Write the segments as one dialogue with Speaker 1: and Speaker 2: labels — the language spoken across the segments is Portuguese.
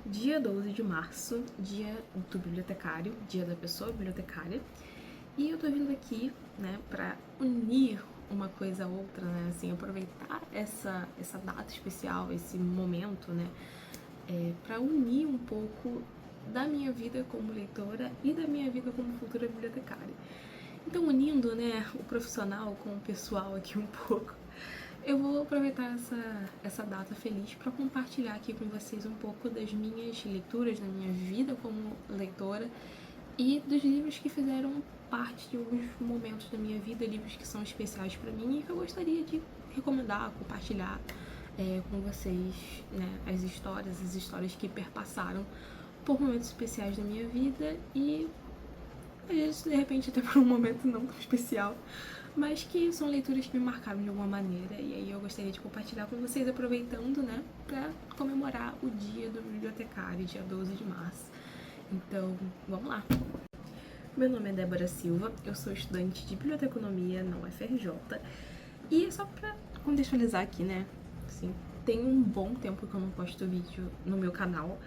Speaker 1: dia 12 de março, dia do bibliotecário, dia da pessoa bibliotecária. E eu tô vindo aqui, né, pra unir uma coisa a outra, né, assim, aproveitar essa data especial, esse momento, né, pra unir um pouco da minha vida como leitora e da minha vida como futura bibliotecária. Então, unindo, né, o profissional com o pessoal aqui um pouco, eu vou aproveitar essa data feliz para compartilhar aqui com vocês um pouco das minhas leituras, da minha vida como leitora e dos livros que fizeram parte de alguns momentos da minha vida, livros que são especiais para mim e que eu gostaria de recomendar, compartilhar com vocês, né, as histórias que perpassaram por momentos especiais da minha vida e às vezes, de repente, até por um momento não tão especial, mas que são leituras que me marcaram de alguma maneira, e aí eu gostaria de compartilhar com vocês, aproveitando, né, pra comemorar o dia do bibliotecário, dia 12 de março. Então, vamos lá! Meu nome é Débora Silva, eu sou estudante de biblioteconomia na UFRJ, e só pra contextualizar aqui, né, assim, tem um bom tempo que eu não posto vídeo no meu canal.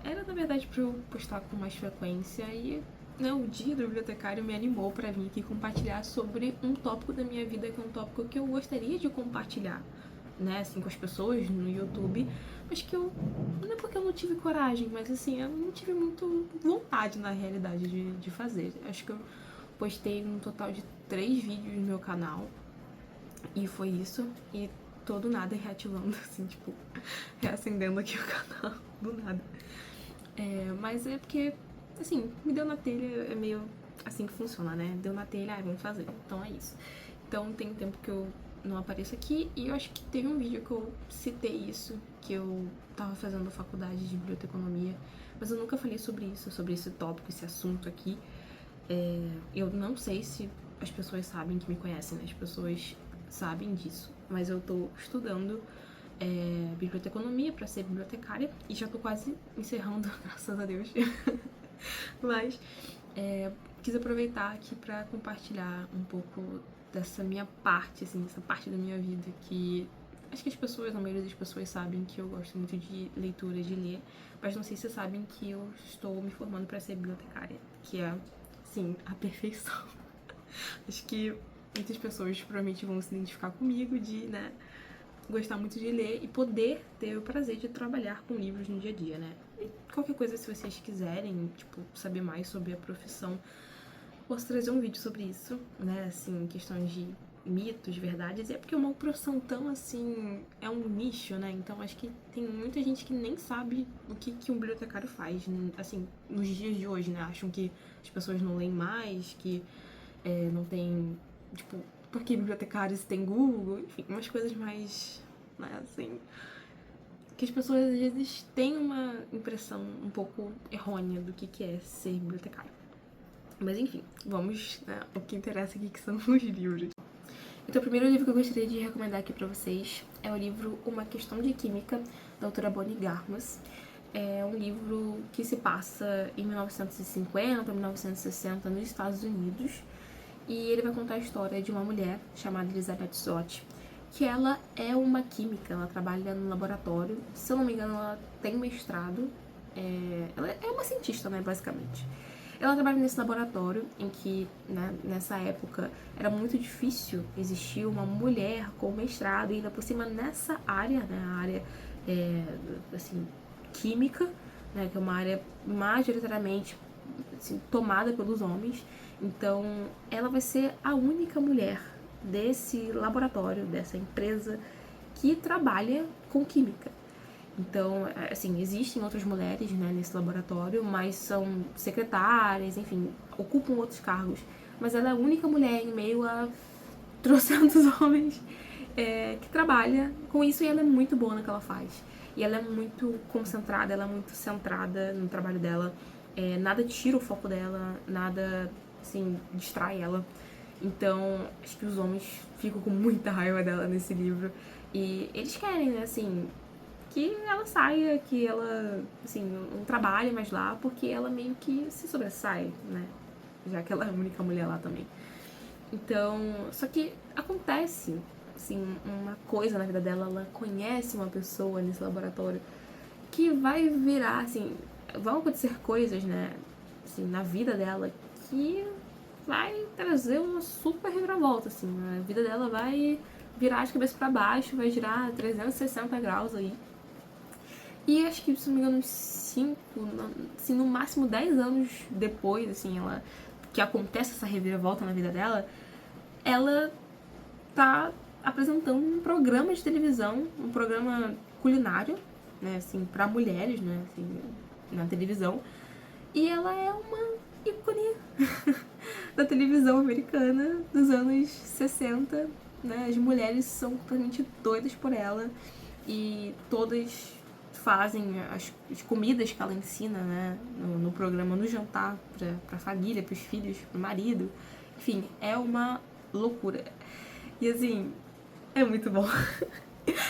Speaker 1: Era, na verdade, pra eu postar com mais frequência e, né, o dia do bibliotecário me animou pra vir aqui compartilhar sobre um tópico da minha vida, que é um tópico que eu gostaria de compartilhar, né, assim, com as pessoas no YouTube, mas que eu, não é porque eu não tive coragem, mas assim, eu não tive muito vontade, na realidade, de fazer. Acho que eu postei um total de 3 vídeos no meu canal, e foi isso, e todo nada reativando, assim, tipo, reacendendo aqui o canal, do nada. Mas é porque, assim, me deu na telha, é meio assim que funciona, né? Deu na telha, vamos fazer. Então é isso. Então tem tempo que eu não apareço aqui e eu acho que teve um vídeo que eu citei isso, que eu tava fazendo faculdade de biblioteconomia, mas eu nunca falei sobre isso, sobre esse tópico, esse assunto aqui. Eu não sei se as pessoas sabem que me conhecem, né? As pessoas sabem disso, mas eu tô estudando biblioteconomia para ser bibliotecária e já tô quase encerrando, graças a Deus. Mas quis aproveitar aqui para compartilhar um pouco dessa minha parte, assim, essa parte da minha vida que acho que as pessoas, a maioria das pessoas sabem que eu gosto muito de leitura, de ler, mas não sei se sabem que eu estou me formando para ser bibliotecária, que é, sim, a perfeição. Acho que muitas pessoas provavelmente vão se identificar comigo de, né, gostar muito de ler e poder ter o prazer de trabalhar com livros no dia a dia, né? E qualquer coisa, se vocês quiserem, tipo, saber mais sobre a profissão, posso trazer um vídeo sobre isso, né? Assim, questões de mitos, verdades, e é porque é uma profissão tão, assim, é um nicho, né? Então acho que tem muita gente que nem sabe o que um bibliotecário faz, assim, nos dias de hoje, né? Acham que as pessoas não leem mais, que não tem, tipo, porque bibliotecários tem Google, enfim, umas coisas mais, né, assim, que as pessoas às vezes têm uma impressão um pouco errônea do que é ser bibliotecário. Mas enfim, vamos, né, o que interessa aqui, que são os livros. Então, o primeiro livro que eu gostaria de recomendar aqui pra vocês é o livro Uma Questão de Química, da autora Bonnie Garmus. É um livro que se passa em 1950, 1960, nos Estados Unidos. E ele vai contar a história de uma mulher chamada Elizabeth Zott, que ela é uma química, ela trabalha no laboratório, se eu não me engano ela tem mestrado, ela é uma cientista, né, basicamente. Ela trabalha nesse laboratório em que, né, nessa época, era muito difícil existir uma mulher com mestrado, e ainda por cima nessa área, né, a área, assim, química, né, que é uma área majoritariamente assim, tomada pelos homens. Então, ela vai ser a única mulher desse laboratório, dessa empresa, que trabalha com química. Então, assim, existem outras mulheres, né, nesse laboratório, mas são secretárias, enfim, ocupam outros cargos. Mas ela é a única mulher em meio a trocentos homens que trabalha com isso, e ela é muito boa no que ela faz. E ela é muito concentrada, ela é muito centrada no trabalho dela. Nada tira o foco dela, nada, assim, distrai ela. Então, acho que os homens ficam com muita raiva dela nesse livro. E eles querem, né, assim, que ela saia, que ela, assim, não trabalhe mais lá, porque ela meio que se sobressai, né? Já que ela é a única mulher lá também. Então, só que acontece, assim, uma coisa na vida dela, ela conhece uma pessoa nesse laboratório que vai virar, assim, vão acontecer coisas, né, assim, na vida dela que vai trazer uma super reviravolta, assim, a vida dela vai virar de cabeça pra baixo, vai girar 360 graus aí. E acho que, se não me engano, uns 5, assim, no máximo 10 anos depois, assim, ela, que acontece essa reviravolta na vida dela, ela tá apresentando um programa de televisão, um programa culinário, né, assim, pra mulheres, né, assim, na televisão. E ela é uma ícone da televisão americana dos anos 60, né? As mulheres são completamente doidas por ela e todas fazem as comidas que ela ensina, né, no programa, no jantar, pra família, pros filhos, pro marido. Enfim, é uma loucura. E assim, é muito bom.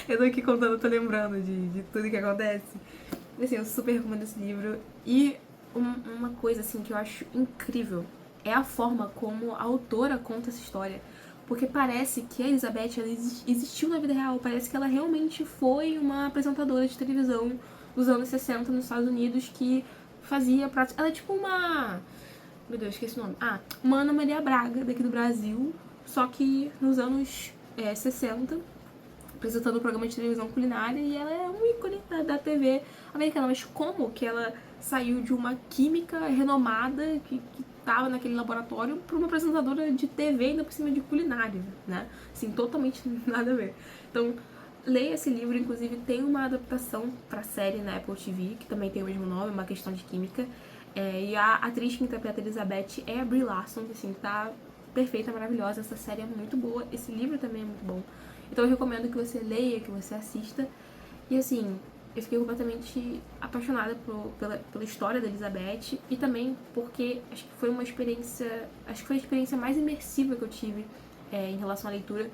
Speaker 1: Eu tô aqui contando, tô lembrando de tudo que acontece. Assim, eu super recomendo esse livro. E uma coisa, assim, que eu acho incrível é a forma como a autora conta essa história. Porque parece que a Elizabeth, ela existiu na vida real. Parece que ela realmente foi uma apresentadora de televisão dos anos 60 nos Estados Unidos que fazia prática. Ela é tipo uma... Meu Deus, esqueci o nome. Uma Ana Maria Braga, daqui do Brasil. Só que nos anos 60, apresentando um programa de televisão culinária, e ela é um ícone da TV americana. Mas como que ela saiu de uma química renomada que tava naquele laboratório para uma apresentadora de TV ainda por cima de culinária, né? Assim, totalmente nada a ver. Então, leia esse livro. Inclusive tem uma adaptação pra série na Apple TV, que também tem o mesmo nome, Uma Questão de Química. E a atriz que interpreta a Elizabeth é a Brie Larson, assim, tá perfeita, maravilhosa. Essa série é muito boa, esse livro também é muito bom. Então eu recomendo que você leia, que você assista. E assim, eu fiquei completamente apaixonada pela história da Elizabeth e também porque acho que foi uma experiência, acho que foi a experiência mais imersiva que eu tive em relação à leitura,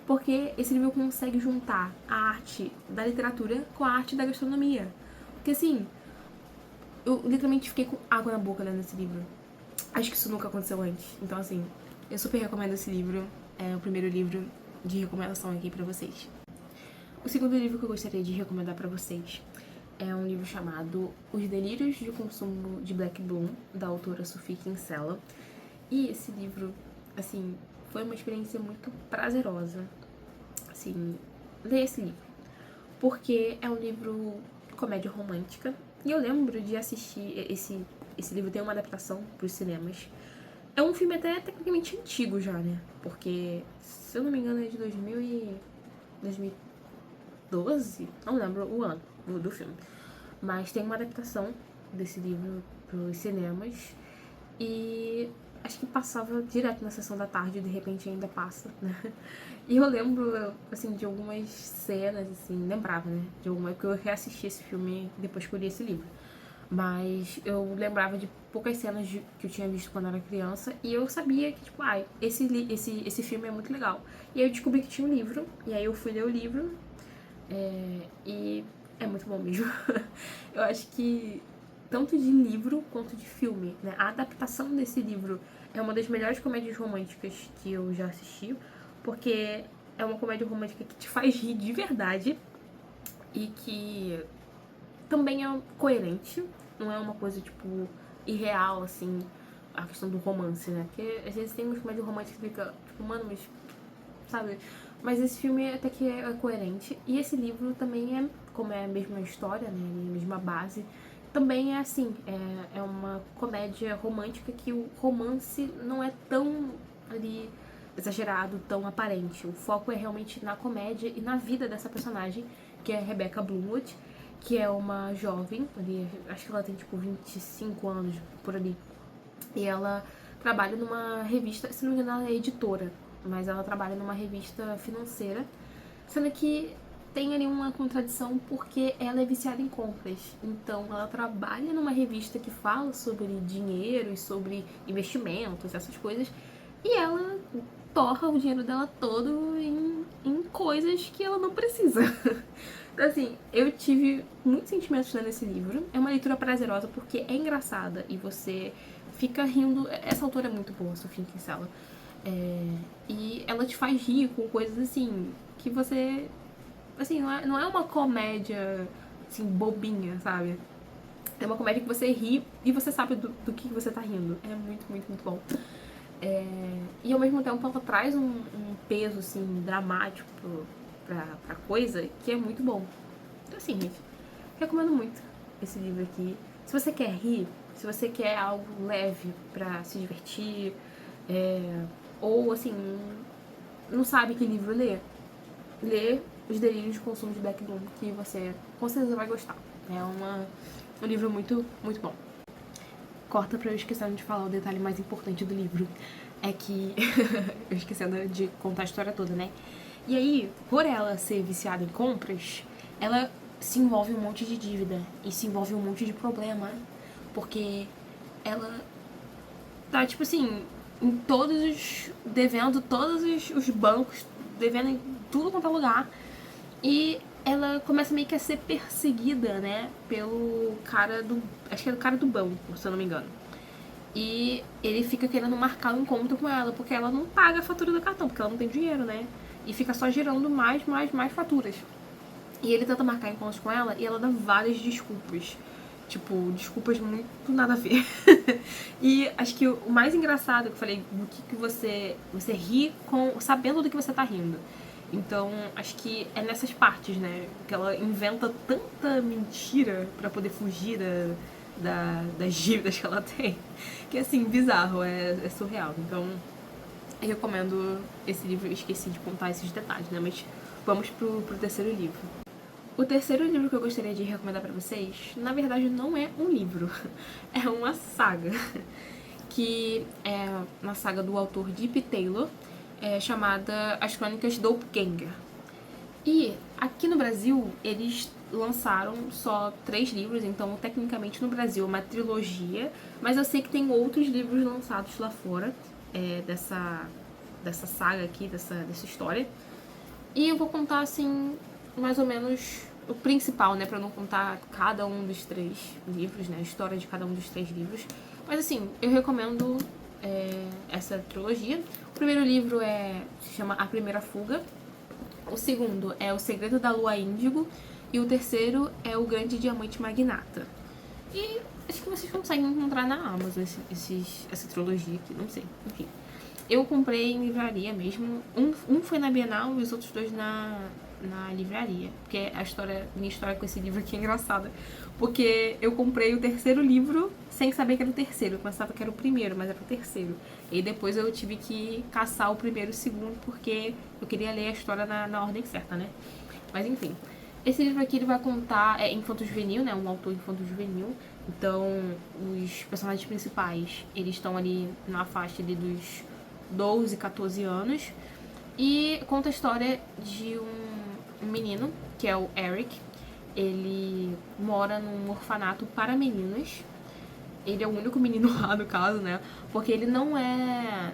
Speaker 1: porque esse livro consegue juntar a arte da literatura com a arte da gastronomia. Porque assim, eu literalmente fiquei com água na boca lendo esse livro. Acho que isso nunca aconteceu antes. Então assim, eu super recomendo esse livro. É o primeiro livro de recomendação aqui pra vocês. O segundo livro que eu gostaria de recomendar pra vocês é um livro chamado Os Delírios de Consumo de Black Bloom, da autora Sophie Kinsella. E esse livro, assim, foi uma experiência muito prazerosa. Assim, ler esse livro. Porque é um livro de comédia romântica. E eu lembro de assistir esse livro, tem uma adaptação pros cinemas. É um filme até tecnicamente antigo já, né? Porque, se eu não me engano, é de 2012? Não lembro o ano do filme. Mas tem uma adaptação desse livro pros cinemas. E acho que passava direto na sessão da tarde, e de repente ainda passa, né? E eu lembro, assim, de algumas cenas, assim, lembrava, né? De alguma, porque eu reassisti esse filme depois que eu li esse livro. Mas eu lembrava de poucas cenas que eu tinha visto quando era criança. E eu sabia que, tipo, esse filme é muito legal. E aí eu descobri que tinha um livro. E aí eu fui ler o livro. E é muito bom mesmo. Eu acho que tanto de livro quanto de filme, né? A adaptação desse livro é uma das melhores comédias românticas que eu já assisti. Porque é uma comédia romântica que te faz rir de verdade. E que também é coerente, não é uma coisa, tipo, irreal, assim, a questão do romance, né? Porque às vezes tem umas comédias românticas que fica, tipo, mano, mas, sabe? Mas esse filme até que é coerente. E esse livro também é, como é a mesma história, né? A mesma base, também é assim, é uma comédia romântica que o romance não é tão ali exagerado, tão aparente. O foco é realmente na comédia e na vida dessa personagem, que é a Rebecca Bloomwood, que é uma jovem, ali, acho que ela tem tipo 25 anos por ali. E ela trabalha numa revista, se não me engano ela é editora, mas ela trabalha numa revista financeira, sendo que tem ali uma contradição porque ela é viciada em compras. Então ela trabalha numa revista que fala sobre dinheiro e sobre investimentos, essas coisas, e ela torra o dinheiro dela todo em coisas que ela não precisa. Então, assim, eu tive muitos sentimentos lendo esse livro. É uma leitura prazerosa porque é engraçada e você fica rindo. Essa autora é muito boa, Sophie Kinsella. E ela te faz rir com coisas assim que você... Assim, não é uma comédia assim, bobinha, sabe? É uma comédia que você ri e você sabe do que você tá rindo. É muito, muito, muito bom. E ao mesmo tempo ela traz um peso, assim, dramático pra coisa que é muito bom. Então, assim, gente, recomendo muito esse livro aqui. Se você quer rir, se você quer algo leve pra se divertir, ou, assim, não sabe que livro ler, lê Os Delírios de Consumo de Beck Bloom, que você com certeza vai gostar. É um livro muito, muito bom. Corta pra eu esquecendo de falar o detalhe mais importante do livro. É que eu esquecendo de contar a história toda, né? E aí, por ela ser viciada em compras, ela se envolve um monte de dívida e se envolve um monte de problema, porque ela tá, tipo assim, em devendo todos os bancos, devendo em tudo quanto é lugar. E ela começa meio que a ser perseguida, né, pelo cara acho que é o cara do banco, se eu não me engano. E ele fica querendo marcar um encontro com ela, porque ela não paga a fatura do cartão, porque ela não tem dinheiro, né? E fica só gerando mais faturas. E ele tenta marcar encontros com ela e ela dá várias desculpas. Tipo, desculpas muito nada a ver. E acho que o mais engraçado que eu falei, do que você ri sabendo do que você tá rindo. Então, acho que é nessas partes, né? Que ela inventa tanta mentira pra poder fugir das dívidas que ela tem. Que é, assim, bizarro, é surreal. Então, eu recomendo esse livro. Eu esqueci de contar esses detalhes, né? Mas vamos pro terceiro livro. O terceiro livro que eu gostaria de recomendar pra vocês, na verdade, não é um livro. É uma saga. Que é uma saga do autor Deep Taylor, chamada As Crônicas Doppelganger. E aqui no Brasil, eles lançaram só 3 livros, então tecnicamente no Brasil é uma trilogia, mas eu sei que tem outros livros lançados lá fora dessa saga aqui, dessa história. E eu vou contar, assim, mais ou menos o principal, né, pra não contar cada um dos 3 livros, né, a história de cada um dos 3 livros. Mas, assim, eu recomendo essa trilogia. O primeiro livro se chama A Primeira Fuga. O segundo é O Segredo da Lua Índigo. E o terceiro é O Grande Diamante Magnata. E acho que vocês conseguem encontrar na Amazon essa trilogia aqui, não sei. Enfim. Eu comprei em livraria mesmo. Um foi na Bienal e os outros 2 na livraria. Porque minha história com esse livro aqui é engraçada. Porque eu comprei o terceiro livro sem saber que era o terceiro. Eu pensava que era o primeiro, mas era o terceiro. E depois eu tive que caçar o primeiro e o segundo, porque eu queria ler a história na ordem certa, né? Mas enfim. Esse livro aqui ele vai contar, infanto-juvenil, né? Um autor infanto-juvenil. Então, os personagens principais, eles estão ali na faixa ali dos 12, 14 anos. E conta a história de um menino, que é o Eric. Ele mora num orfanato para meninas. Ele é o único menino lá, no caso, né? Porque ele não é...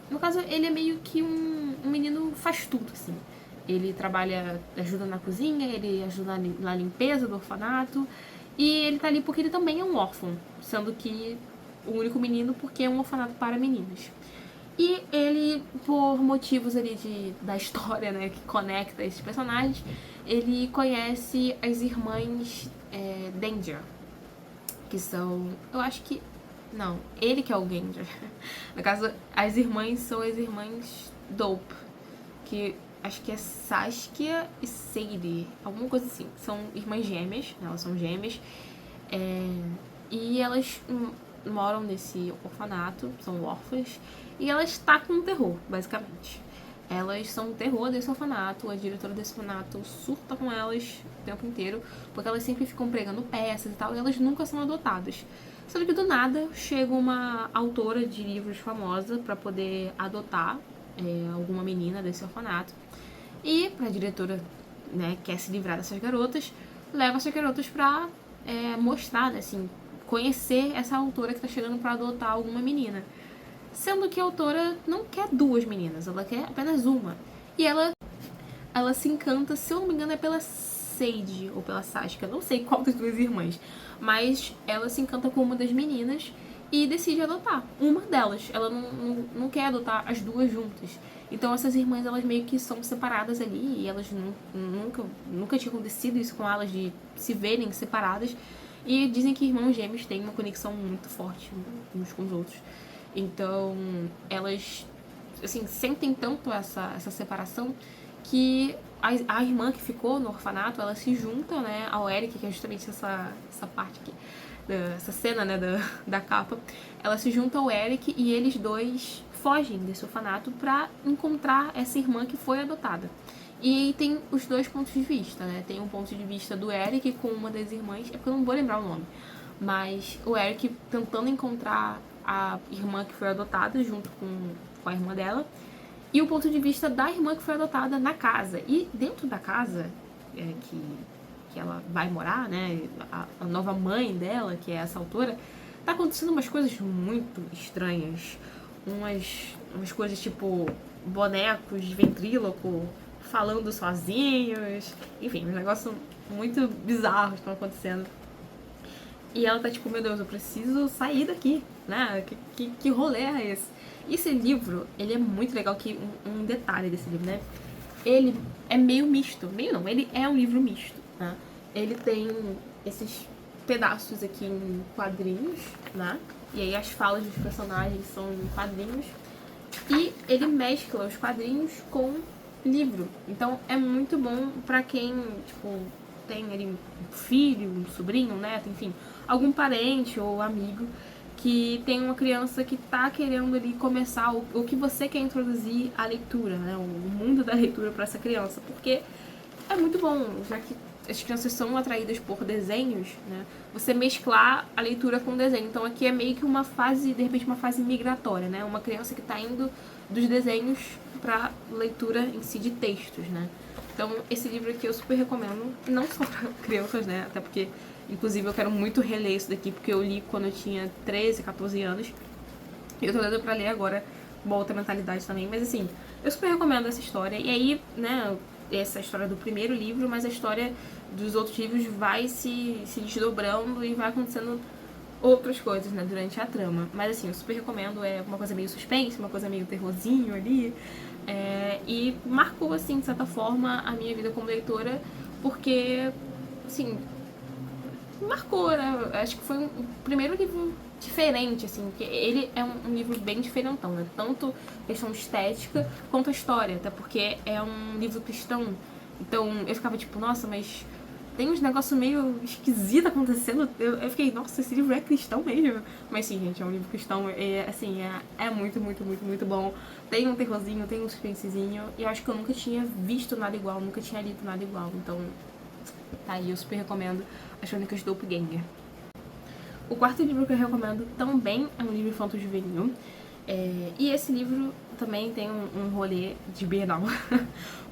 Speaker 1: No caso, ele é meio que um menino faz tudo, assim. Ele ajuda na cozinha, ele ajuda na limpeza do orfanato. E ele tá ali porque ele também é um órfão. Sendo que o único menino porque é um orfanato para meninas. E ele, por motivos ali da história, né, que conecta esses personagens, ele conhece as irmãs Danger, que são, eu acho que, não, ele que é o Danger. No caso, as irmãs são as irmãs Dope, que acho que é Saskia e Sadie, alguma coisa assim. São irmãs gêmeas, elas são gêmeas, e elas moram nesse orfanato, são órfãs, e elas tacam terror, basicamente. Elas são o terror desse orfanato, a diretora desse orfanato surta com elas o tempo inteiro, porque elas sempre ficam pregando peças e tal, e elas nunca são adotadas. Sendo que do nada chega uma autora de livros famosa pra poder adotar alguma menina desse orfanato. E pra diretora, né, quer se livrar dessas garotas, leva essas garotas pra mostrar, né, assim, conhecer essa autora que tá chegando pra adotar alguma menina. Sendo que a autora não quer 2 meninas, ela quer apenas uma. E ela se encanta, se eu não me engano, é pela Sadie ou pela Saskia, não sei qual das 2 irmãs. Mas ela se encanta com uma das meninas e decide adotar uma delas. Ela não quer adotar as duas juntas. Então essas irmãs, elas meio que são separadas ali, e elas nunca tinha acontecido isso com elas, de se verem separadas. E dizem que irmãos gêmeos têm uma conexão muito forte uns com os outros. Então elas, assim, sentem tanto essa separação que a irmã que ficou no orfanato, ela se junta, né, ao Eric, que é justamente essa parte aqui, essa cena, né, da capa. Ela se junta ao Eric e eles dois fogem desse orfanato pra encontrar essa irmã que foi adotada. E aí tem os dois pontos de vista, né? Tem um ponto de vista do Eric com uma das irmãs, é porque eu não vou lembrar o nome, mas o Eric tentando encontrar a irmã que foi adotada junto com a irmã dela, e o ponto de vista da irmã que foi adotada na casa. E dentro da casa que ela vai morar, né, a nova mãe dela, que é essa autora, tá acontecendo umas coisas muito estranhas. Umas coisas tipo bonecos de ventríloco falando sozinhos. Enfim, uns negócios muito bizarros estão acontecendo. E ela tá tipo, meu Deus, eu preciso sair daqui, né? Que rolê é esse? E esse livro, ele é muito legal, que um detalhe desse livro, né? Ele é meio misto. Meio não, ele é um livro misto, né? Ele tem esses pedaços aqui em quadrinhos, né? E aí as falas dos personagens são em quadrinhos. E ele mescla os quadrinhos com livro. Então é muito bom pra quem, tipo, tem ali um filho, um sobrinho, um neto, enfim, algum parente ou amigo que tem uma criança que tá querendo ali começar, ou que você quer introduzir a leitura, né? O mundo da leitura pra essa criança. Porque é muito bom, já que as crianças são atraídas por desenhos, né? Você mesclar a leitura com o desenho. Então aqui é meio que uma fase, de repente uma fase migratória, né? Uma criança que tá indo dos desenhos pra leitura em si de textos, né? Então esse livro aqui eu super recomendo, não só pra crianças, né? Até porque, inclusive, eu quero muito reler isso daqui, porque eu li quando eu tinha 13, 14 anos. E eu tô lendo pra ler agora uma outra mentalidade também. Mas assim, eu super recomendo essa história. E aí, né, essa história do primeiro livro, mas a história dos outros livros vai se desdobrando e vai acontecendo outras coisas, né, durante a trama. Mas assim, eu super recomendo, é uma coisa meio suspense, uma coisa meio terrorzinho ali. E marcou, assim, de certa forma, a minha vida como leitora, porque, assim, marcou, né? Acho que foi o primeiro livro diferente, assim, porque ele é um livro bem diferentão, né? Tanto questão estética quanto a história, até porque é um livro cristão. Então eu ficava tipo, nossa, mas tem uns negócios meio esquisitos acontecendo. Eu fiquei, nossa, esse livro é cristão mesmo. Mas sim, gente, é um livro cristão, assim, é muito, muito, muito, muito bom. Tem um terrorzinho, tem um suspensezinho, e eu acho que eu nunca tinha visto nada igual, nunca tinha lido nada igual. Então, tá aí, eu super recomendo As Crônicas do Doppelganger. O quarto livro que eu recomendo também é um livro infanto-juvenil. E esse livro também tem um rolê de Bienal,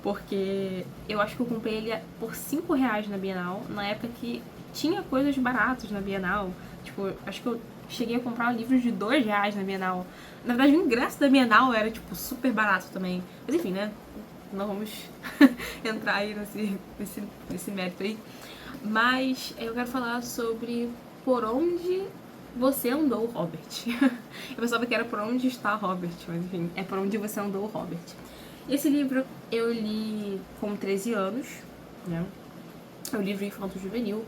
Speaker 1: porque eu acho que eu comprei ele por R$5 na Bienal, na época que tinha coisas baratas na Bienal. Tipo, acho que eu cheguei a comprar livros de R$2 na Bienal. Na verdade, o ingresso da Bienal era, tipo, super barato também. Mas enfim, né? Não vamos entrar aí nesse mérito aí. Mas eu quero falar sobre Por Onde Você Andou, Robert. Eu pensava que era Por Onde Está, Robert, mas enfim, é Por Onde Você Andou, Robert. Esse livro eu li com 13 anos, né? É um livro infanto-juvenil.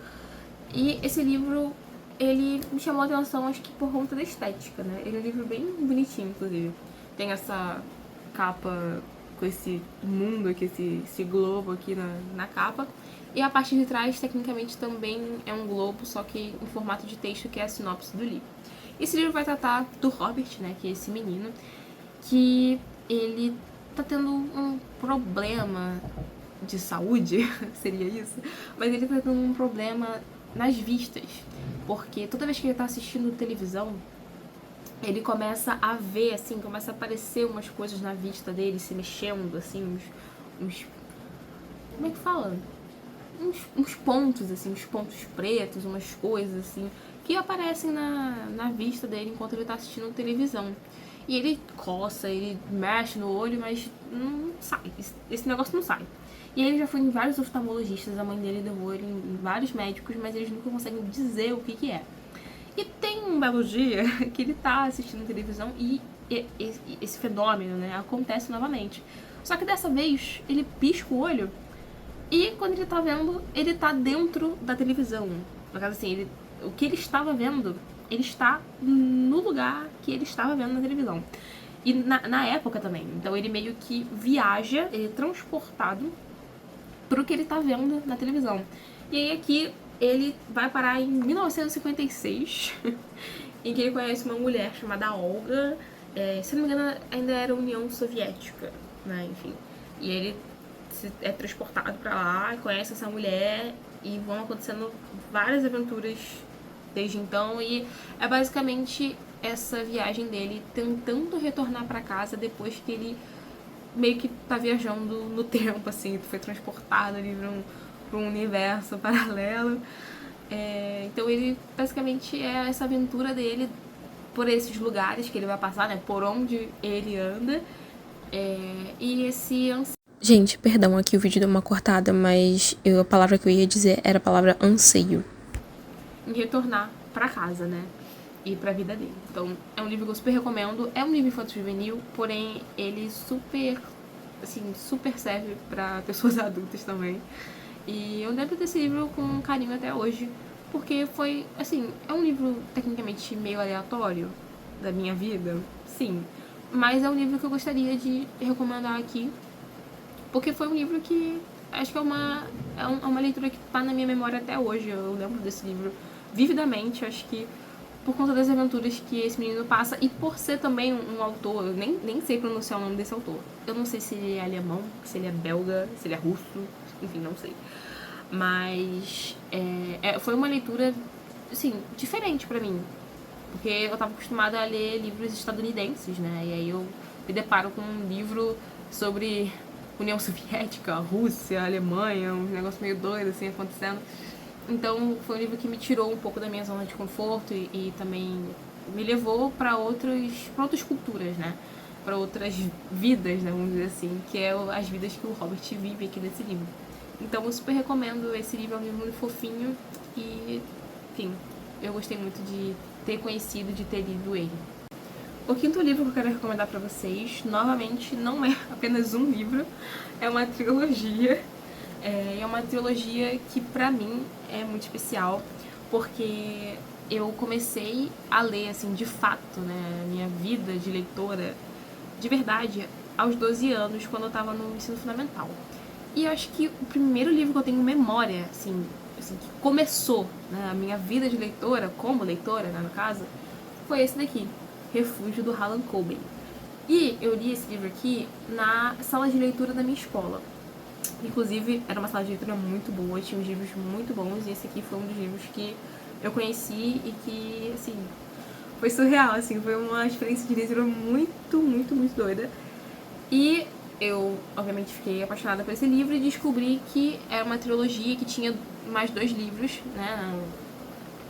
Speaker 1: E esse livro, ele me chamou a atenção, acho que por conta da estética, né? Ele é um livro bem bonitinho, inclusive. Tem essa capa com esse mundo aqui, esse globo aqui na capa. E a parte de trás, tecnicamente, também é um globo, só que em formato de texto, que é a sinopse do livro. Esse livro vai tratar do Robert, né, que é esse menino, que ele tá tendo um problema de saúde, seria isso? Mas ele tá tendo um problema nas vistas, porque toda vez que ele tá assistindo televisão, ele começa a ver, assim, começa a aparecer umas coisas na vista dele, se mexendo, assim, uns como é que fala? Uns pontos, assim, uns pontos pretos, umas coisas, assim, que aparecem na vista dele enquanto ele tá assistindo televisão. E ele coça, ele mexe no olho, mas não sai. Esse negócio não sai. E ele já foi em vários oftalmologistas, a mãe dele deu olho em vários médicos, mas eles nunca conseguem dizer o que é. E tem um belo dia que ele tá assistindo televisão e esse fenômeno, né, acontece novamente. Só que dessa vez ele pisca o olho e quando ele tá vendo, ele tá dentro da televisão. No caso assim, o que ele estava vendo, ele está no lugar que ele estava vendo na televisão. E na época também. Então ele meio que viaja, ele é transportado pro que ele tá vendo na televisão. E aí aqui ele vai parar em 1956, em que ele conhece uma mulher chamada Olga. Se não me engano, ainda era União Soviética, né? Enfim. E ele é transportado pra lá, conhece essa mulher e vão acontecendo várias aventuras desde então. E é basicamente essa viagem dele tentando retornar pra casa depois que ele meio que tá viajando no tempo, assim, foi transportado ali pra um universo paralelo. Então ele basicamente é essa aventura dele por esses lugares que ele vai passar, né? Por onde ele anda. E esse Gente, perdão, aqui o vídeo deu uma cortada, mas a palavra que eu ia dizer era a palavra anseio. Em retornar pra casa, né? E pra vida dele. Então, é um livro que eu super recomendo. É um livro infanto-juvenil, porém, ele super, assim, super serve pra pessoas adultas também. E eu lembro desse livro com carinho até hoje, porque foi, assim, é um livro tecnicamente meio aleatório da minha vida, sim. Mas é um livro que eu gostaria de recomendar aqui, porque foi um livro que acho que é uma leitura que tá na minha memória até hoje. Eu lembro desse livro vividamente, acho que por conta das aventuras que esse menino passa e por ser também um autor, eu nem sei pronunciar o nome desse autor. Eu não sei se ele é alemão, se ele é belga, se ele é russo, enfim, não sei. Mas foi uma leitura, assim, diferente pra mim. Porque eu tava acostumada a ler livros estadunidenses, né? E aí eu me deparo com um livro sobre União Soviética, Rússia, Alemanha, um negócio meio doido, assim, acontecendo. Então foi um livro que me tirou um pouco da minha zona de conforto e também me levou para outras culturas, né? Para outras vidas, né? Vamos dizer assim, que é as vidas que o Robert vive aqui nesse livro. Então eu super recomendo esse livro, é um livro muito fofinho e, enfim, eu gostei muito de ter conhecido, de ter lido ele. O quinto livro que eu quero recomendar para vocês, novamente, não é apenas um livro, é uma trilogia. É uma trilogia que pra mim é muito especial, porque eu comecei a ler, assim, de fato, né, minha vida de leitora, de verdade, aos 12 anos, quando eu tava no ensino fundamental. E eu acho que o primeiro livro que eu tenho memória, assim que começou, né, a minha vida de leitora, como leitora, né, no caso, foi esse daqui, Refúgio, do Harlan Coben. E eu li esse livro aqui na sala de leitura da minha escola. Inclusive, era uma sala de leitura muito boa, tinha uns livros muito bons, e esse aqui foi um dos livros que eu conheci e que, assim, foi surreal, assim, foi uma experiência de leitura muito, muito, muito doida. E eu, obviamente, fiquei apaixonada por esse livro e descobri que era uma trilogia que tinha mais 2 livros, né,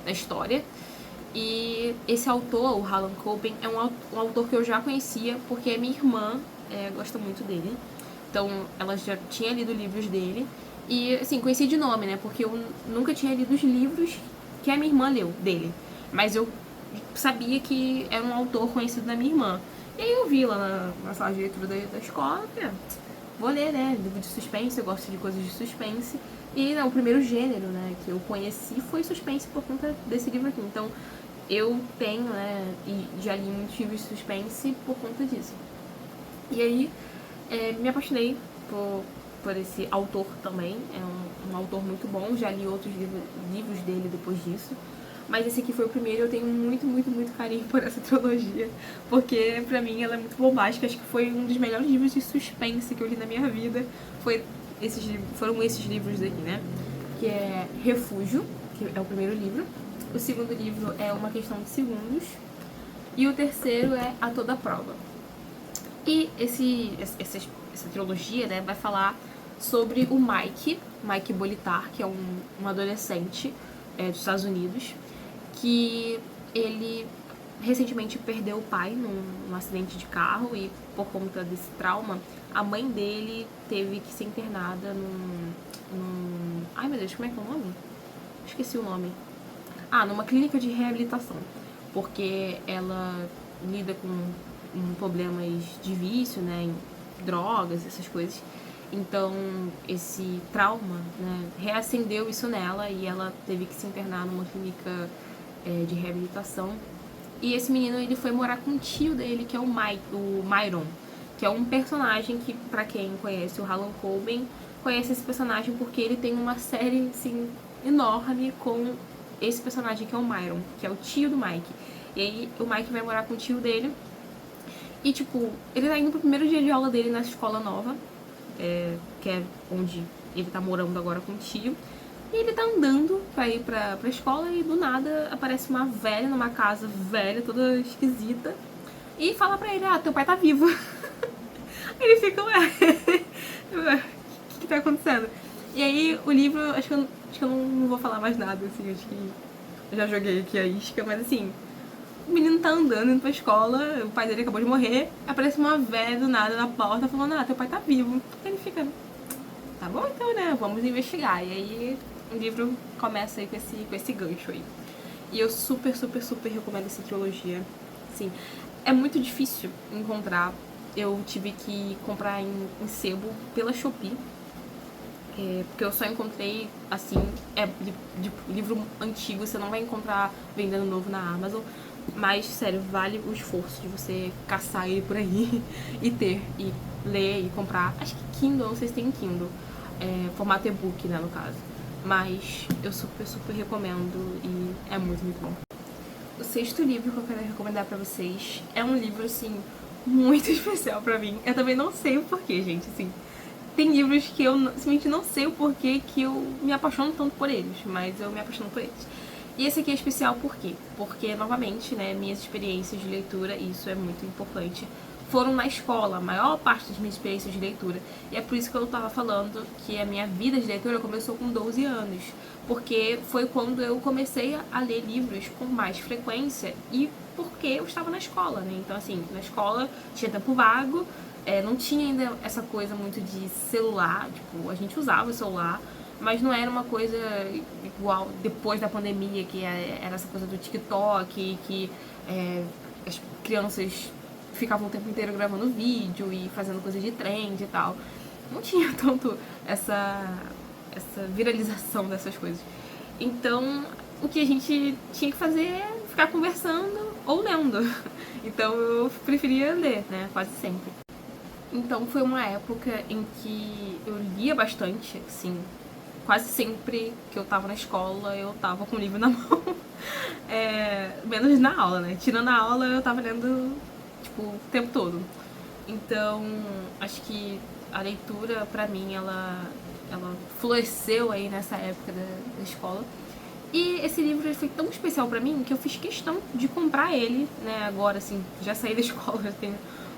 Speaker 1: na história. E esse autor, o Harlan Coben, é um autor que eu já conhecia, porque a minha irmã gosta muito dele. Então, ela já tinha lido livros dele. E, assim, conheci de nome, né? Porque eu nunca tinha lido os livros que a minha irmã leu dele. Mas eu sabia que era um autor conhecido da minha irmã. E aí eu vi lá na sala de leitura da escola, vou ler, né? Livro de suspense, eu gosto de coisas de suspense. E, né, o primeiro gênero, né, que eu conheci foi suspense por conta desse livro aqui. Então, eu tenho, né, e já li muitos livros de suspense por conta disso. E aí, me apaixonei por esse autor também, é um autor muito bom, já li outros livros dele depois disso, mas esse aqui foi o primeiro e eu tenho muito, muito, muito carinho por essa trilogia, porque pra mim ela é muito bombástica, acho que foi um dos melhores livros de suspense que eu li na minha vida, foram esses livros daqui, né, que é Refúgio, que é o primeiro livro, o segundo livro é Uma Questão de Segundos, e o terceiro é A Toda Prova. E essa trilogia, né, vai falar sobre o Mike Bolitar, que é um adolescente dos Estados Unidos, que ele recentemente perdeu o pai num acidente de carro e por conta desse trauma, a mãe dele teve que ser internada num... Ai meu Deus, como é que é o nome? Esqueci o nome. numa clínica de reabilitação, porque ela lida com problemas de vício, né, em drogas, essas coisas. Então, esse trauma, né, reacendeu isso nela e ela teve que se internar numa clínica de reabilitação. E esse menino, ele foi morar com o tio dele, que é o Myron, que é um personagem que, pra quem conhece o Harlan Coben, conhece esse personagem porque ele tem uma série, assim, enorme com esse personagem que é o Myron, que é o tio do Mike. E aí o Mike vai morar com o tio dele e, tipo, ele tá indo pro primeiro dia de aula dele na escola nova, que é onde ele tá morando agora com o tio. E ele tá andando pra ir pra escola e do nada aparece uma velha numa casa velha, toda esquisita, e fala pra ele, teu pai tá vivo. Ele fica, o que tá acontecendo? E aí o livro, acho que eu não vou falar mais nada, assim, acho que eu já joguei aqui a isca, mas assim, o menino tá andando indo pra escola, o pai dele acabou de morrer, aparece uma velha do nada na porta falando, teu pai tá vivo. Ele fica, tá bom então, né, vamos investigar. E aí o livro começa aí com esse gancho aí. E eu super, super, super recomendo essa trilogia. Assim, é muito difícil encontrar. Eu tive que comprar em sebo pela Shopee. Porque eu só encontrei, assim, de livro antigo, você não vai encontrar vendendo novo na Amazon. Mas, sério, vale o esforço de você caçar ele por aí e ter, e ler e comprar. Acho que Kindle, não sei se tem Kindle. Formato e-book, né, no caso. Mas eu super, super recomendo e é muito, muito bom. O sexto livro que eu quero recomendar pra vocês é um livro, assim, muito especial pra mim. Eu também não sei o porquê, gente, assim. Tem livros que eu simplesmente não sei o porquê que eu me apaixono tanto por eles, mas eu me apaixono por eles. E esse aqui é especial por quê? Porque, novamente, né, minhas experiências de leitura, e isso é muito importante, foram na escola, a maior parte das minhas experiências de leitura. E é por isso que eu tava falando que a minha vida de leitura começou com 12 anos. Porque foi quando eu comecei a ler livros com mais frequência e porque eu estava na escola, né? Então, assim, na escola tinha tempo vago, não tinha ainda essa coisa muito de celular, tipo, a gente usava o celular, mas não era uma coisa igual depois da pandemia, que era essa coisa do TikTok, que as crianças ficavam o tempo inteiro gravando vídeo e fazendo coisa de trend e tal. Não tinha tanto essa viralização dessas coisas. Então, o que a gente tinha que fazer é ficar conversando ou lendo. Então, eu preferia ler, né? Quase sempre. Então, foi uma época em que eu lia bastante, assim. Quase sempre que eu tava na escola, eu tava com o livro na mão. Menos na aula, né? Tirando a aula, eu tava lendo, tipo, o tempo todo. Então, acho que a leitura, pra mim, ela floresceu aí nessa época da escola. E esse livro foi tão especial pra mim que eu fiz questão de comprar ele, né? Agora, assim, já saí da escola, já tem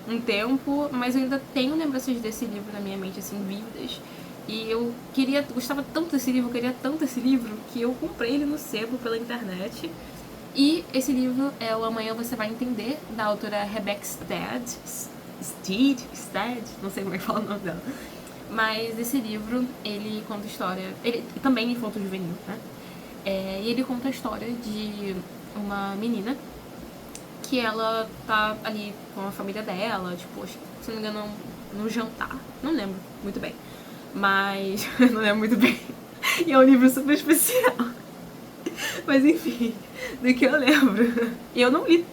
Speaker 1: um tempo, mas eu ainda tenho lembranças desse livro na minha mente, assim, vívidas. E eu gostava tanto desse livro, eu queria tanto esse livro, que eu comprei ele no sebo pela internet. E esse livro é o Amanhã Você Vai Entender, da autora Rebecca Stead, não sei como é que fala o nome dela. Mas esse livro, ele conta a história, ele também é infanto-juvenil, né? E ele conta a história de uma menina que ela tá ali com a família dela, tipo, se não me engano, no jantar, não lembro muito bem. Mas, não lembro muito bem. E é um livro super especial. Mas enfim, do que eu lembro. E eu não li,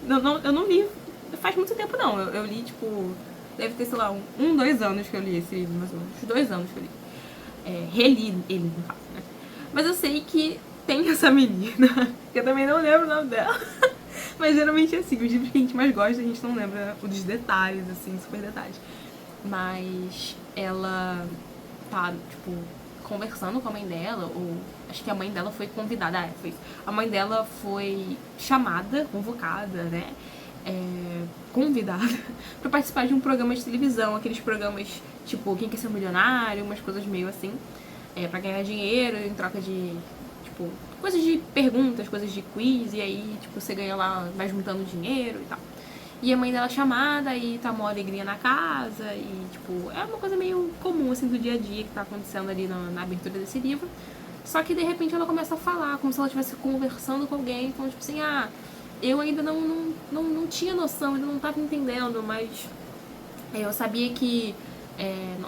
Speaker 1: eu não li faz muito tempo não. Eu li, tipo, deve ter, sei lá, 2 anos que eu li esse livro, mais ou menos. 2 anos que eu li. Reli ele, no caso, né? Mas eu sei que tem essa menina, que eu também não lembro o nome dela. Mas geralmente é assim, os livros que a gente mais gosta, a gente não lembra dos detalhes, assim, super detalhes. Mas ela tá, tipo, conversando com a mãe dela, ou acho que a mãe dela foi convidada, foi isso. A mãe dela foi chamada, convocada, né? Convidada pra participar de um programa de televisão, aqueles programas tipo Quem Quer Ser Milionário, umas coisas meio assim, pra ganhar dinheiro em troca de, tipo, coisas de perguntas, coisas de quiz, e aí, tipo, você ganha lá, vai juntando dinheiro e tal. E a mãe dela chamada e tá uma alegria na casa e, tipo, é uma coisa meio comum, assim, do dia a dia que tá acontecendo ali na abertura desse livro. Só que de repente ela começa a falar, como se ela estivesse conversando com alguém, então tipo assim, eu ainda não tinha noção, ainda não estava entendendo, mas eu sabia que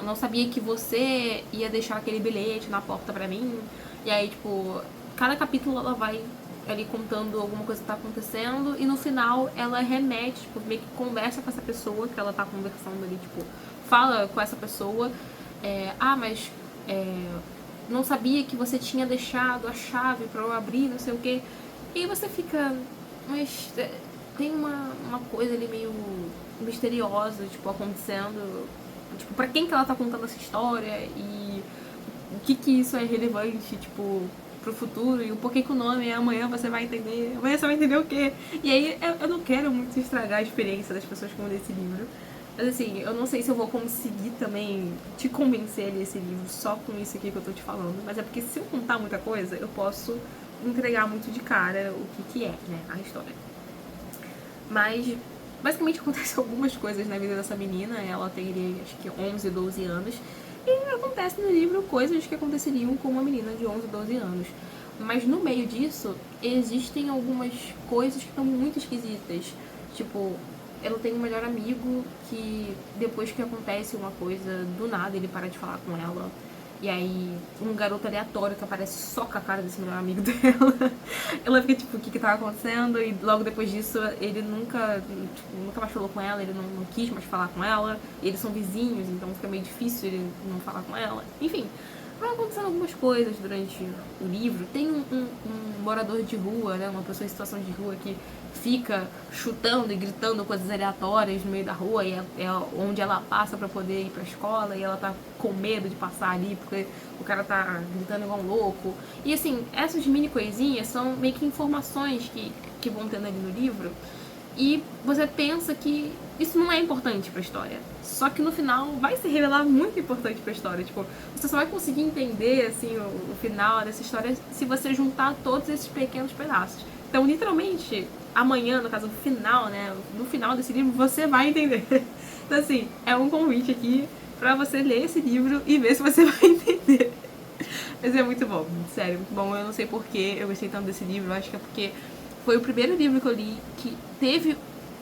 Speaker 1: não sabia que você ia deixar aquele bilhete na porta pra mim. E aí, tipo, cada capítulo ela vai ali contando alguma coisa que tá acontecendo e no final ela remete, tipo, meio que conversa com essa pessoa que ela tá conversando ali, tipo, fala com essa pessoa, mas não sabia que você tinha deixado a chave pra eu abrir, não sei o quê. E aí você fica, mas tem uma coisa ali meio misteriosa, tipo, acontecendo. Tipo, pra quem que ela tá contando essa história e o que isso é relevante, tipo, pro futuro e o porquê que o nome é Amanhã Você Vai Entender. Amanhã você vai entender o quê? E aí eu não quero muito estragar a experiência das pessoas que vão ler esse livro. Mas assim, eu não sei se eu vou conseguir também te convencer a ler esse livro só com isso aqui que eu tô te falando. Mas é porque se eu contar muita coisa, eu posso entregar muito de cara o que é, né, a história. Mas basicamente acontecem algumas coisas na vida dessa menina. Ela tem, acho que 11, 12 anos. E acontece no livro coisas que aconteceriam com uma menina de 11, 12 anos. Mas no meio disso, existem algumas coisas que estão muito esquisitas. Tipo, ela tem um melhor amigo que depois que acontece uma coisa, do nada ele para de falar com ela. E aí, um garoto aleatório que aparece só com a cara desse melhor amigo dela. Ela fica tipo, o que tava acontecendo? E logo depois disso, ele nunca mais falou com ela, ele não quis mais falar com ela. E eles são vizinhos, então fica meio difícil ele não falar com ela. Enfim, vai acontecendo algumas coisas durante o livro. Tem um morador de rua, né, uma pessoa em situação de rua que fica chutando e gritando coisas aleatórias no meio da rua e é onde ela passa pra poder ir pra escola e ela tá com medo de passar ali porque o cara tá gritando igual um louco. E assim, essas mini coisinhas são meio que informações que vão tendo ali no livro e você pensa que isso não é importante pra história. Só que no final vai se revelar muito importante pra história. Tipo, você só vai conseguir entender assim, o final dessa história se você juntar todos esses pequenos pedaços. Então, literalmente, amanhã, no caso, no final, né? No final desse livro, você vai entender. Então, assim, é um convite aqui pra você ler esse livro e ver se você vai entender. Mas é muito bom, sério, muito bom. Eu não sei porquê eu gostei tanto desse livro. Eu acho que é porque foi o primeiro livro que eu li que teve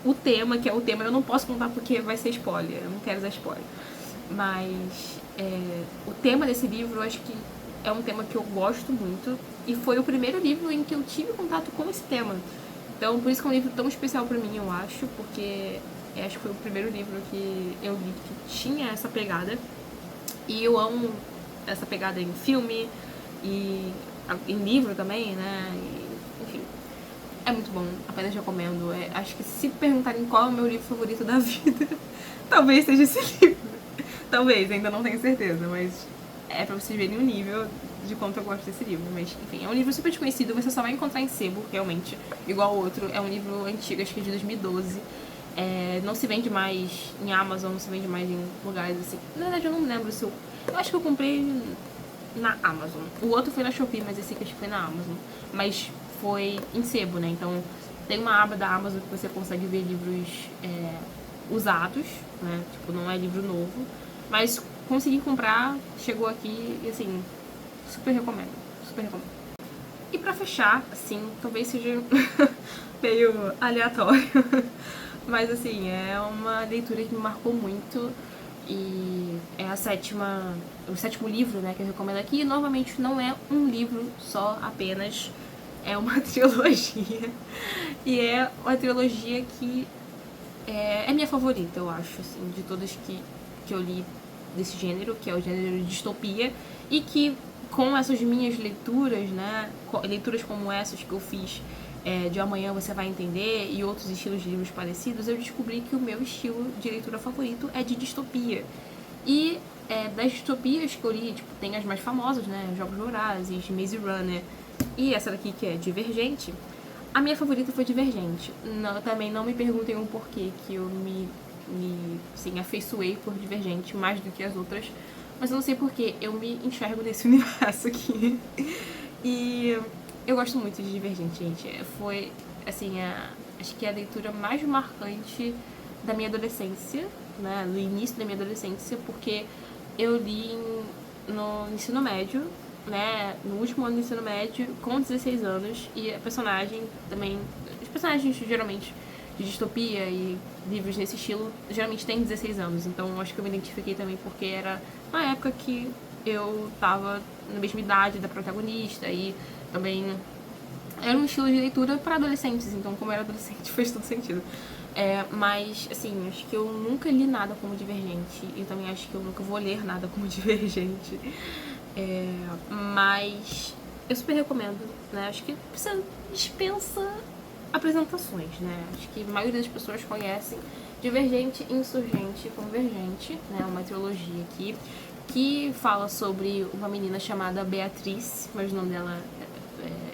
Speaker 1: o tema, que é o tema. Eu não posso contar porque vai ser spoiler. Eu não quero usar spoiler. Mas o tema desse livro, eu acho que é um tema que eu gosto muito. E foi o primeiro livro em que eu tive contato com esse tema. Então, por isso que é um livro tão especial pra mim, eu acho. Porque acho que foi o primeiro livro que eu li que tinha essa pegada. E eu amo essa pegada em filme e em livro também, né? E, enfim, é muito bom, apenas recomendo. Acho que se perguntarem qual é o meu livro favorito da vida, talvez seja esse livro. Talvez, ainda não tenho certeza, mas é pra vocês verem o nível de quanto eu gosto desse livro. Mas, enfim, é um livro super desconhecido, você só vai encontrar em sebo, realmente, igual o outro. É um livro antigo, acho que é de 2012. Não se vende mais em Amazon, não se vende mais em lugares assim. Na verdade, eu não lembro se eu acho que eu comprei na Amazon. O outro foi na Shopee, mas esse aqui acho que foi na Amazon. Mas foi em sebo, né? Então tem uma aba da Amazon que você consegue ver livros usados, né? Tipo, não é livro novo. Mas consegui comprar, chegou aqui e assim, super recomendo. Super recomendo. E pra fechar, assim, talvez seja meio aleatório. Mas assim, é uma leitura que me marcou muito. E é o sétimo livro, né, que eu recomendo aqui. E novamente não é um livro só apenas, é uma trilogia. E é uma trilogia que é minha favorita, eu acho, assim, de todas que eu li desse gênero, que é o gênero de distopia. E que com essas minhas leituras, né, leituras como essas que eu fiz, de Amanhã Você Vai Entender e outros estilos de livros parecidos, eu descobri que o meu estilo de leitura favorito é de distopia. E das distopias que eu li, tipo, tem as mais famosas, né? Jogos Vorazes, Maze Runner e essa daqui que é Divergente. A minha favorita foi Divergente. Também não me perguntem o porquê que eu me assim, afeiçoei por Divergente mais do que as outras. Mas eu não sei porquê, eu me enxergo nesse universo aqui. E eu gosto muito de Divergente, gente. Foi, assim, acho que é a leitura mais marcante da minha adolescência, né? No início da minha adolescência, porque eu li no ensino médio né, no último ano do ensino médio, com 16 anos, e a personagem também... Os personagens, geralmente, de distopia e livros nesse estilo, geralmente têm 16 anos. Então, acho que eu me identifiquei também porque era uma época que eu tava na mesma idade da protagonista e também era um estilo de leitura para adolescentes. Então, como eu era adolescente, fez todo sentido. Mas, assim, acho que eu nunca li nada como Divergente. E também acho que eu nunca vou ler nada como Divergente. Mas eu super recomendo, né? Acho que você dispensa apresentações, né? Acho que a maioria das pessoas conhecem Divergente, Insurgente, Convergente, né? Uma trilogia aqui que fala sobre uma menina chamada Beatriz, mas o nome dela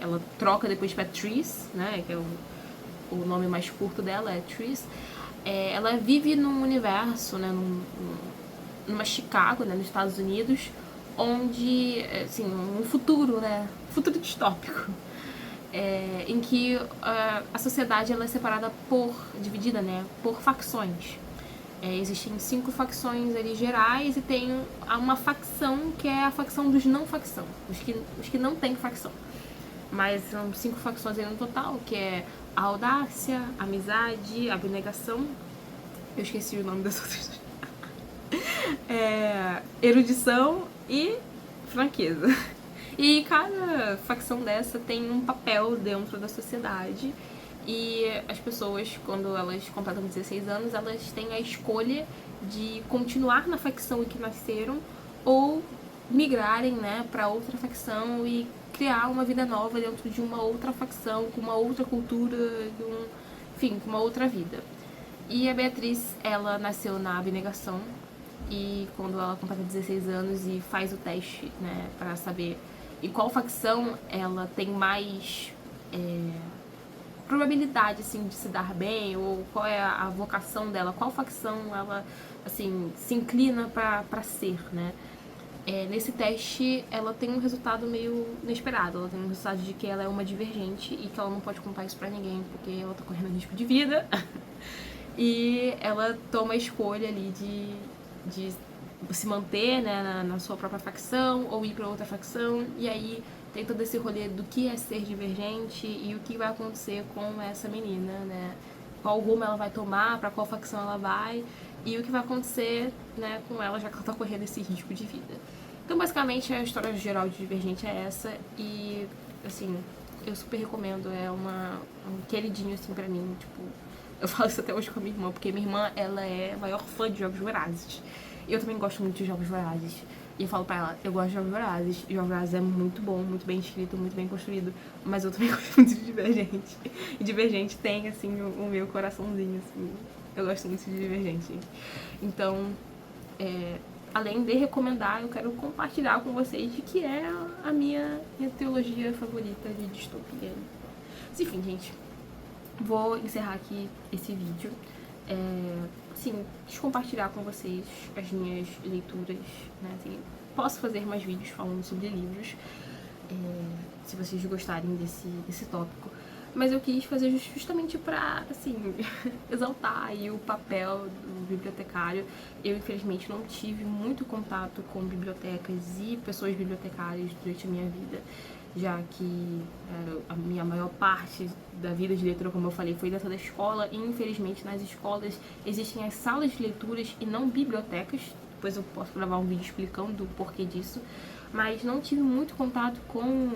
Speaker 1: ela troca depois pra Tris, né? Que é o nome mais curto dela, é Tris. Ela vive num universo, né? Numa Chicago, né? Nos Estados Unidos, onde, assim, um futuro, né? Futuro distópico. Em que a sociedade ela é separada dividida, né, por facções. Existem 5 facções ali gerais e tem uma facção que é a facção dos não facção, os que não tem facção. Mas são 5 facções aí no total, que é a audácia, a amizade, a abnegação. Eu esqueci o nome das outras. Erudição e franqueza. E cada facção dessa tem um papel dentro da sociedade. E as pessoas, quando elas completam 16 anos, elas têm a escolha de continuar na facção em que nasceram ou migrarem, né, para outra facção e criar uma vida nova dentro de uma outra facção, com uma outra cultura, enfim, com uma outra vida. E a Beatriz, ela nasceu na abnegação e quando ela completa 16 anos e faz o teste, né, para saber em qual facção ela tem mais probabilidade, assim, de se dar bem, ou qual é a vocação dela, qual facção ela, assim, se inclina pra ser, né? Nesse teste, ela tem um resultado meio inesperado. Ela tem um resultado de que ela é uma divergente e que ela não pode contar isso pra ninguém, porque ela tá correndo risco de vida. E ela toma a escolha ali de se manter, né, na sua própria facção ou ir pra outra facção. E aí tem todo esse rolê do que é ser divergente e o que vai acontecer com essa menina, né? Qual rumo ela vai tomar, pra qual facção ela vai e o que vai acontecer, né, com ela, já que ela tá correndo esse risco de vida. Então, basicamente, a história geral de Divergente é essa e, assim, eu super recomendo. É um queridinho, assim, pra mim, tipo... Eu falo isso até hoje com a minha irmã, porque minha irmã, ela é a maior fã de Jogos Vorazes. E eu também gosto muito de Jogos Vorazes. E eu falo pra ela, eu gosto de Jogos Vorazes. E Jogos Vorazes é muito bom, muito bem escrito, muito bem construído. Mas eu também gosto muito de Divergente. E Divergente tem, assim, o meu coraçãozinho, assim. Eu gosto muito de Divergente. Então, além de recomendar, eu quero compartilhar com vocês de que é a minha teologia favorita de distopia. Mas enfim, gente, vou encerrar aqui esse vídeo. Assim, quis compartilhar com vocês as minhas leituras, né? Assim, posso fazer mais vídeos falando sobre livros, se vocês gostarem desse tópico. Mas eu quis fazer justamente pra, assim, exaltar aí o papel do bibliotecário. Eu, infelizmente, não tive muito contato com bibliotecas e pessoas bibliotecárias durante a minha vida, já que a minha maior parte da vida de leitura, como eu falei, foi dentro da escola. E, infelizmente, nas escolas existem as salas de leituras e não bibliotecas. Depois eu posso gravar um vídeo explicando o porquê disso. Mas não tive muito contato com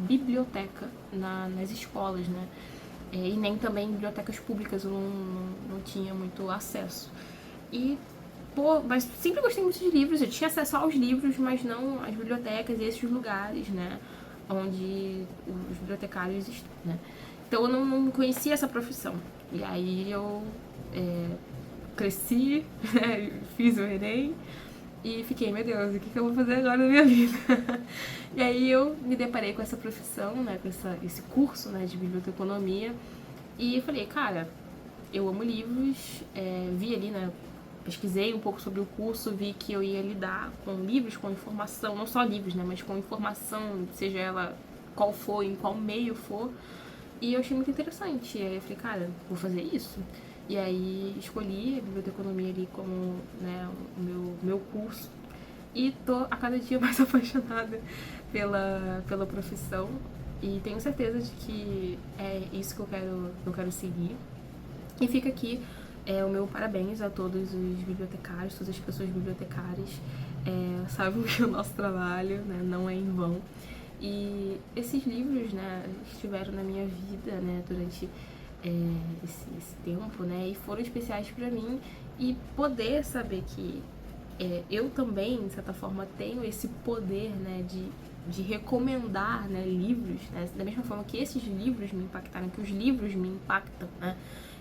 Speaker 1: biblioteca nas escolas, né? E nem também bibliotecas públicas, eu não tinha muito acesso. Mas sempre gostei muito de livros, eu tinha acesso aos livros, mas não às bibliotecas e esses lugares, né? Onde os bibliotecários estão, né? Então eu não conhecia essa profissão. E aí eu cresci, né? Fiz o Enem. E fiquei, meu Deus, o que eu vou fazer agora na minha vida? E aí eu me deparei com essa profissão, né, com esse curso, né, de biblioteconomia. E eu falei, cara, eu amo livros, vi ali, né, pesquisei um pouco sobre o curso, vi que eu ia lidar com livros, com informação, não só livros, né, mas com informação, seja ela qual for, em qual meio for. E eu achei muito interessante. E aí eu falei, cara, vou fazer isso. E aí escolhi a biblioteconomia ali como, né, o meu curso. e tô a cada dia mais apaixonada pela profissão e tenho certeza de que é isso que eu quero seguir. E fica aqui o meu parabéns a todos os bibliotecários, todas as pessoas bibliotecárias. Sabem que o nosso trabalho, né, não é em vão. E esses livros, né, estiveram na minha vida, né, durante esse tempo, né, e foram especiais para mim. E poder saber que eu também, de certa forma, tenho esse poder, né, de recomendar, né, livros, né, da mesma forma que esses livros me impactaram, que os livros me impactam, né,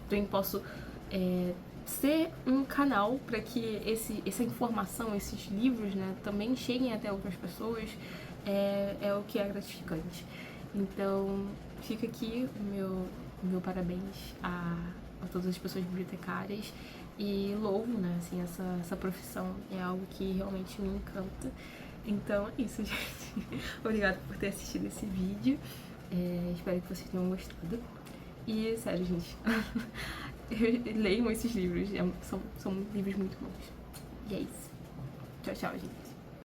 Speaker 1: então eu posso ser um canal para que essa informação, esses livros, né, também cheguem até outras pessoas, é o que é gratificante. Então, fica aqui o meu parabéns a todas as pessoas bibliotecárias e louvo, né, assim, essa profissão é algo que realmente me encanta. Então é isso, gente. Obrigada por ter assistido esse vídeo. Espero que vocês tenham gostado. E, sério, gente, leiam esses livros, são livros muito bons. E é isso. Tchau, tchau, gente.